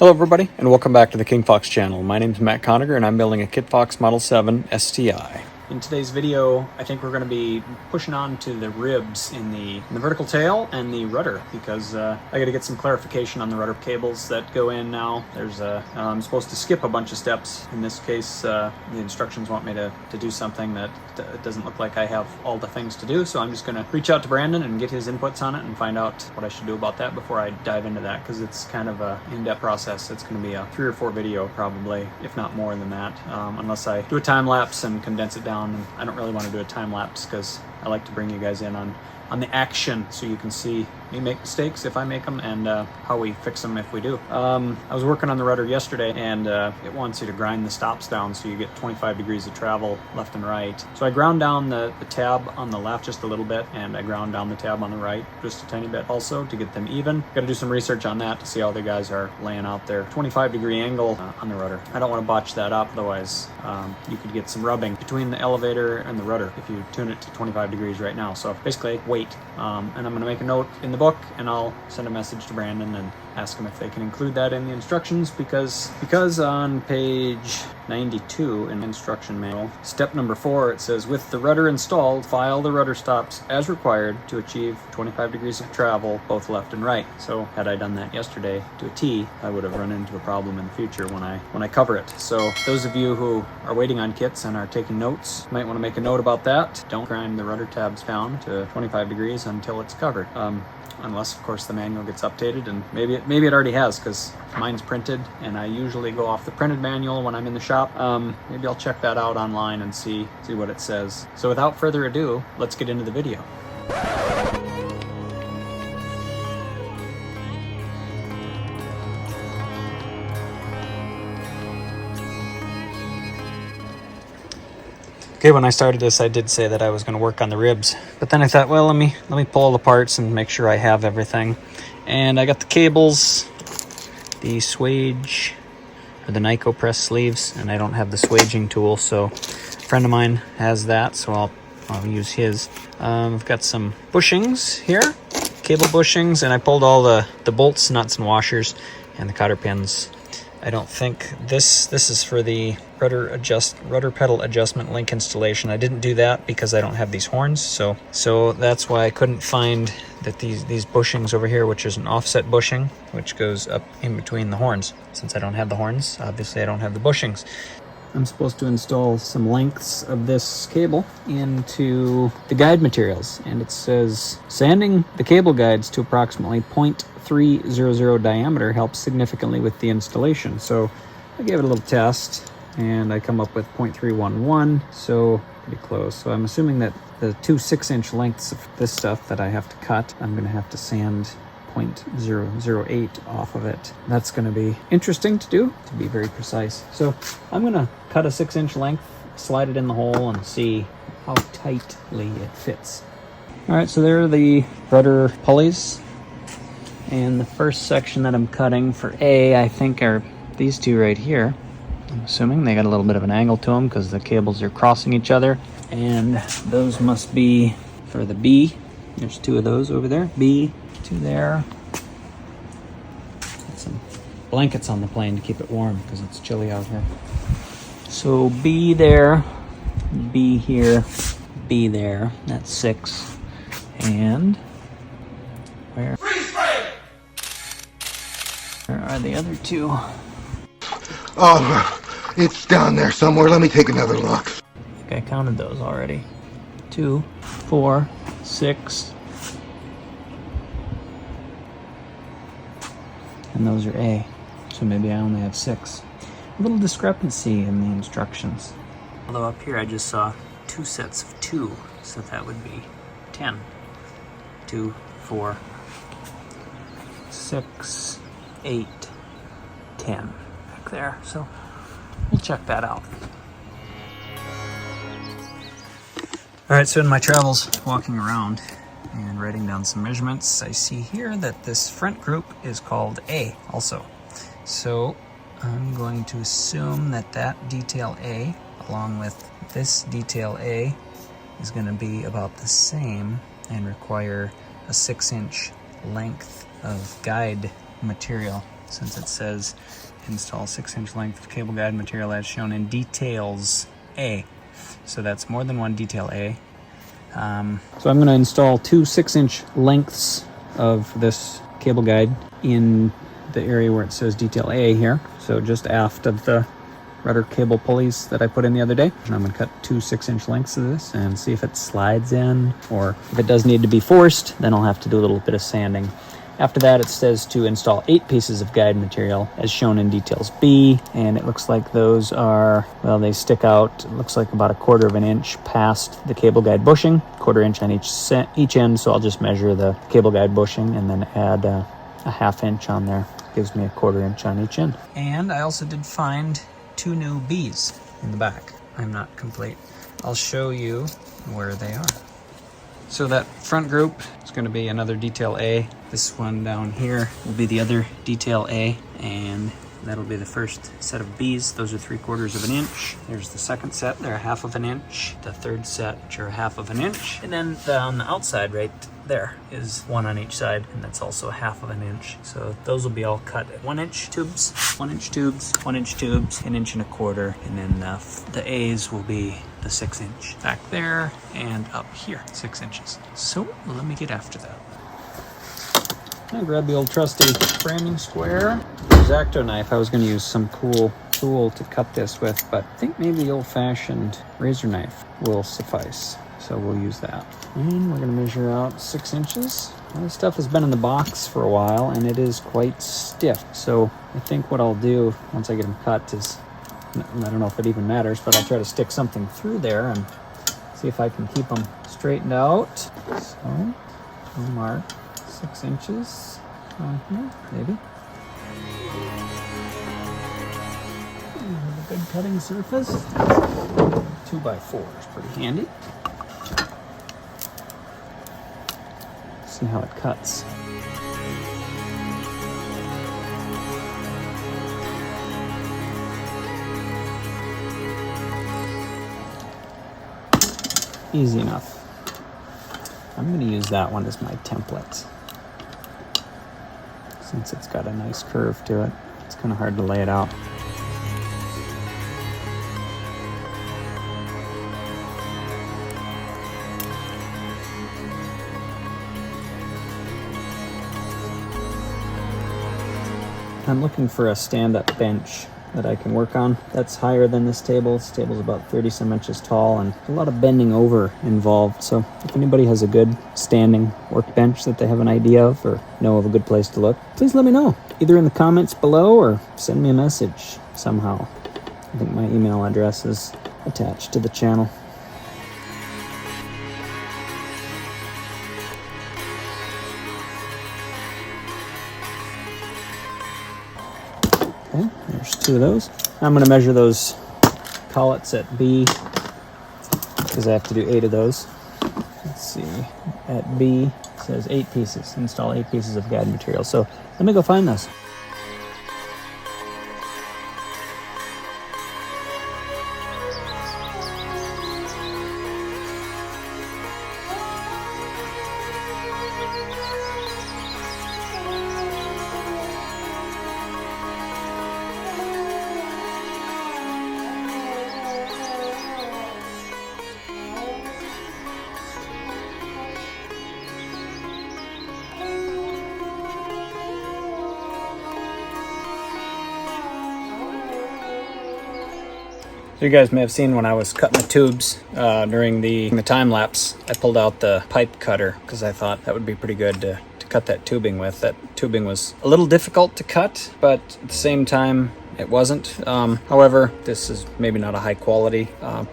Hello everybody, and welcome back to the King Fox channel. My name is Matt Conager, and I'm building a Kit Fox Model 7 STI. In today's video, I think we're going to be pushing on to the ribs in the vertical tail and the rudder, because I got to get some clarification on the rudder cables that go in now. I'm supposed to skip a bunch of steps. In this case, the instructions want me to do something that doesn't look like I have all the things to do, so I'm just going to reach out to Brandon and get his inputs on it and find out what I should do about that before I dive into that, because it's kind of a in-depth process. It's going to be a 3 or 4 video probably, if not more than that, unless I do a time lapse and condense it down. And I don't really want to do a time lapse because I like to bring you guys in on the action so you can see me make mistakes if I make them and how we fix them if we do. I was working on the rudder yesterday, and it wants you to grind the stops down so you get 25 degrees of travel left and right. So I ground down the tab on the left just a little bit, and I ground down the tab on the right just a tiny bit also to get them even. Got to do some research on that to see how the guys are laying out their 25-degree angle on the rudder. I don't want to botch that up, otherwise you could get some rubbing between the elevator and the rudder if you tune it to 25 degrees right now. So basically wait, and I'm going to make a note in the book, and I'll send a message to Brandon and ask him if they can include that in the instructions, because on page 92 in the instruction manual, step number 4, it says, with the rudder installed, file the rudder stops as required to achieve 25 degrees of travel both left and right. So had I done that yesterday to a T, I would have run into a problem in the future when I cover it. So those of you who are waiting on kits and are taking notes might want to make a note about that. Don't grind the rudder tabs down to 25 degrees until it's covered. Unless, of course, the manual gets updated, and maybe it already has, because mine's printed, and I usually go off the printed manual when I'm in the shop. Maybe I'll check that out online and see what it says. So without further ado, let's get into the video. Okay, when I started this, I did say that I was going to work on the ribs, but then I thought, well, let me pull all the parts and make sure I have everything. And I got the cables, the swage, or the Nyko press sleeves, and I don't have the swaging tool, so a friend of mine has that, so I'll use his. I've got some bushings here, cable bushings, and I pulled all the bolts, nuts, and washers, and the cotter pins. I don't think this is for the rudder pedal adjustment link installation. I didn't do that because I don't have these horns, so that's why I couldn't find that these bushings over here, which is an offset bushing, which goes up in between the horns. Since I don't have the horns, obviously I don't have the bushings. I'm supposed to install some lengths of this cable into the guide materials, and it says sanding the cable guides to approximately 0.300 diameter helps significantly with the installation. So I gave it a little test, and I come up with 0.311, so pretty close. So I'm assuming that the 2 6-inch lengths of this stuff that I have to cut, I'm going to have to sand 0.008 off of it. That's going to be interesting to do, to be very precise. So I'm going to cut a 6-inch length, slide it in the hole, and see how tightly it fits. All right, so there are the rudder pulleys, and the first section that I'm cutting for A, I think, are these two right here. I'm assuming they got a little bit of an angle to them because the cables are crossing each other, and those must be for the B. There's 2 of those over there. B, 2 there. Got some blankets on the plane to keep it warm because it's chilly out here. So B there, B here, B there. That's 6. And where are the other 2? Oh, it's down there somewhere. Let me take another look. I think I counted those already. 2, 4, 6. And those are A, so maybe I only have 6. A little discrepancy in the instructions. Although up here I just saw 2 sets of 2, so that would be 10. 2, 4, 6, 8, 10 back there. So we'll check that out. All right, so in my travels, walking around and writing down some measurements, I see here that this front group is called A also. So I'm going to assume that detail A, along with this detail A, is going to be about the same and require a 6-inch length of guide material. since it says install 6-inch length of cable guide material as shown in details A. So that's more than one detail A. So I'm going to install 2 6-inch lengths of this cable guide in the area where it says detail A here. So just aft of the rudder cable pulleys that I put in the other day. And I'm going to cut 2 6-inch lengths of this and see if it slides in, or if it does need to be forced, then I'll have to do a little bit of sanding. After that, it says to install 8 pieces of guide material as shown in details B, and it looks like those are, well, they stick out, it looks like about 1/4 of an inch past the cable guide bushing, 1/4 inch on each end, so I'll just measure the cable guide bushing and then add a 1/2 inch on there. Gives me 1/4 inch on each end. And I also did find 2 new B's in the back. I'm not complete. I'll show you where they are. So that front group is going to be another detail A. This one down here will be the other detail A, and that'll be the first set of B's. Those are 3/4 of an inch. There's the second set, they're 1/2 of an inch. The third set, which are 1/2 of an inch. And then on the outside right there is 1 on each side, and that's also 1/2 of an inch. So those will be all cut at 1-inch tubes, 1-inch tubes, 1-inch tubes, 1 1/4 inch, and then the A's will be the 6-inch back there and up here, 6 inches. So let me get after that. I grabbed the old trusty framing square, X-Acto knife. I was going to use some cool tool to cut this with, but I think maybe the old-fashioned razor knife will suffice. So we'll use that. And we're going to measure out 6 inches. Now, this stuff has been in the box for a while, and it is quite stiff. So I think what I'll do once I get them cut is, I don't know if it even matters, but I'll try to stick something through there and see if I can keep them straightened out. So we'll mark 6 inches on here, maybe. Have a good cutting surface. 2x4 is pretty handy. See how it cuts. Easy enough. I'm going to use that one as my template, since it's got a nice curve to it. It's kind of hard to lay it out. I'm looking for a stand-up bench that I can work on. That's higher than this table. This table's about 30-some inches tall, and a lot of bending over involved. So if anybody has a good standing workbench that they have an idea of or know of a good place to look, please let me know. Either in the comments below or send me a message somehow. I think my email address is attached to the channel. Okay, there's 2 of those. I'm going to measure those collets at B, because I have to do 8 of those. Let's see, at B it says 8 pieces, install 8 pieces of guide material. So let me go find those. So you guys may have seen when I was cutting the tubes during the time lapse, I pulled out the pipe cutter because I thought that would be pretty good to cut that tubing with. That tubing was a little difficult to cut, but at the same time it wasn't. However, this is maybe not a high quality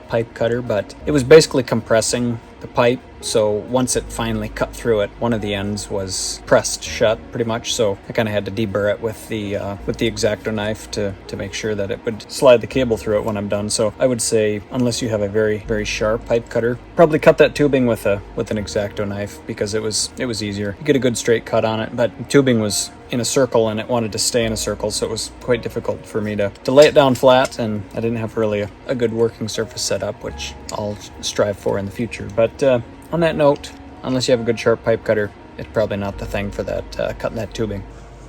pipe cutter, but it was basically compressing the pipe. So once it finally cut through it, one of the ends was pressed shut pretty much. So I kind of had to deburr it with the X-Acto knife to make sure that it would slide the cable through it when I'm done. So I would say, unless you have a very, very sharp pipe cutter, probably cut that tubing with an X-Acto knife, because it was easier. You get a good straight cut on it, but tubing was in a circle and it wanted to stay in a circle, so it was quite difficult for me to lay it down flat, and I didn't have really a good working surface set up, which I'll strive for in the future. But on that note, unless you have a good sharp pipe cutter, it's probably not the thing for that, cutting that tubing.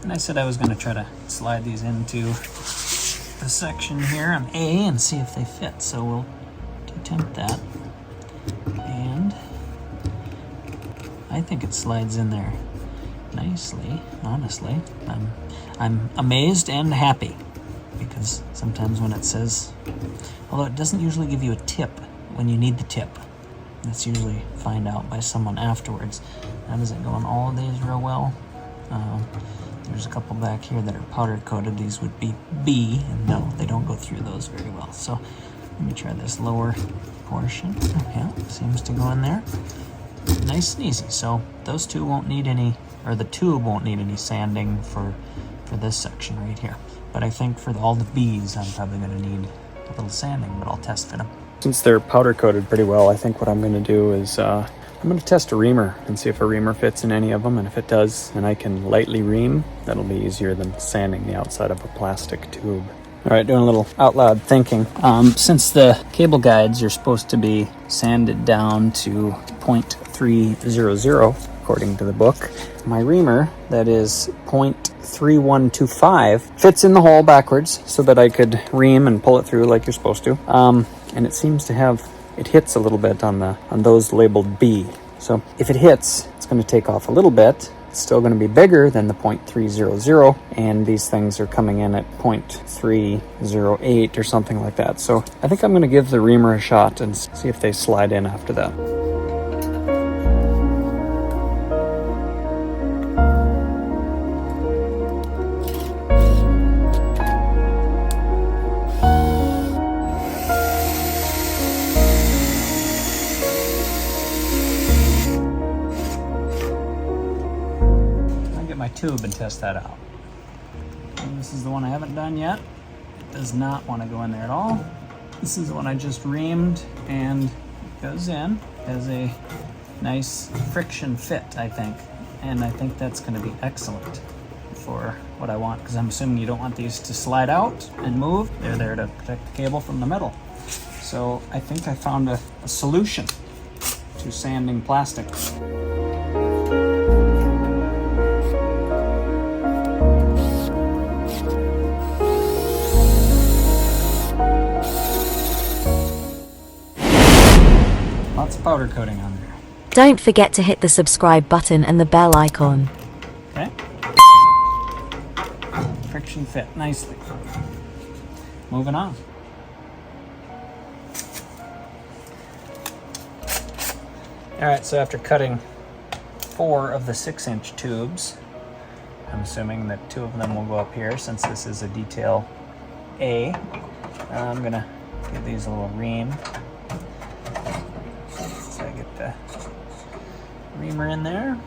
And I said I was going to try to slide these into the section here on A and see if they fit. So we'll attempt that. And I think it slides in there nicely, honestly. I'm amazed and happy, because sometimes when it says, although it doesn't usually give you a tip when you need the tip. That's usually find out by someone afterwards. Now, does it go on all of these real well? There's a couple back here that are powder coated. These would be B, and no, they don't go through those very well. So let me try this lower portion. Yeah, seems to go in there. Nice and easy. So those two won't need any, or the tube won't need any sanding for this section right here. But I think for all the B's, I'm probably going to need a little sanding, but I'll test fit them. Since they're powder coated pretty well, I think what I'm going to do is I'm going to test a reamer and see if a reamer fits in any of them. And if it does, and I can lightly ream, that'll be easier than sanding the outside of a plastic tube. All right, doing a little out loud thinking. Since the cable guides are supposed to be sanded down to 0.300, according to the book, my reamer, that is 0.3125, fits in the hole backwards so that I could ream and pull it through like you're supposed to. And it seems to have, it hits a little bit on those labeled B. So if it hits, it's going to take off a little bit. It's still going to be bigger than the 0.300, and these things are coming in at 0.308 or something like that. So I think I'm going to give the reamer a shot and see if they slide in after that. My tube and test that out. And this is the one I haven't done yet. It does not want to go in there at all. This is the one I just reamed, and it goes in as a nice friction fit, I think. And I think that's going to be excellent for what I want, because I'm assuming you don't want these to slide out and move. They're there to protect the cable from the metal. So I think I found a solution to sanding plastic. Lots of powder coating on there. Don't forget to hit the subscribe button and the bell icon. Okay. Friction fit nicely. Moving on. Alright, so after cutting 4 of the 6-inch tubes, I'm assuming that 2 of them will go up here since this is a detail A. I'm going to give these a little ream. So I get the reamer in there.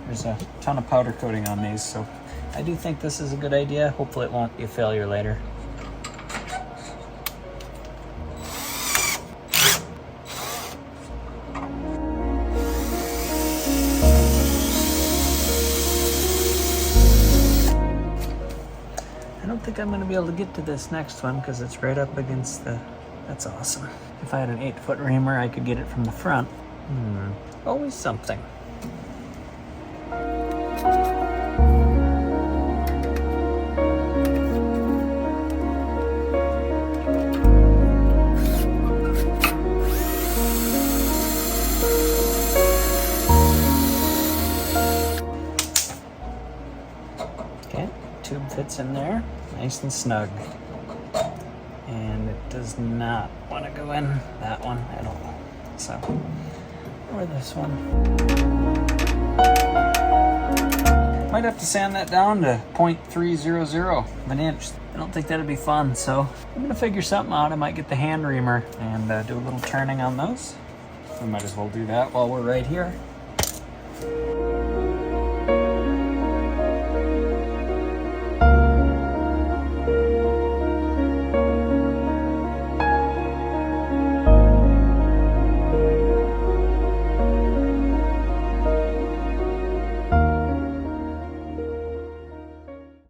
There's a ton of powder coating on these, so I do think this is a good idea. Hopefully it won't be a failure later. I don't think I'm going to be able to get to this next one because it's right up against the... That's awesome. If I had an 8-foot reamer, I could get it from the front. Always something. Okay, tube fits in there, nice and snug. And it does not want to go in that one at all. So, or this one. Might have to sand that down to 0.300 of an inch. I don't think that'd be fun, so I'm gonna figure something out. I might get the hand reamer and do a little turning on those. We might as well do that while we're right here.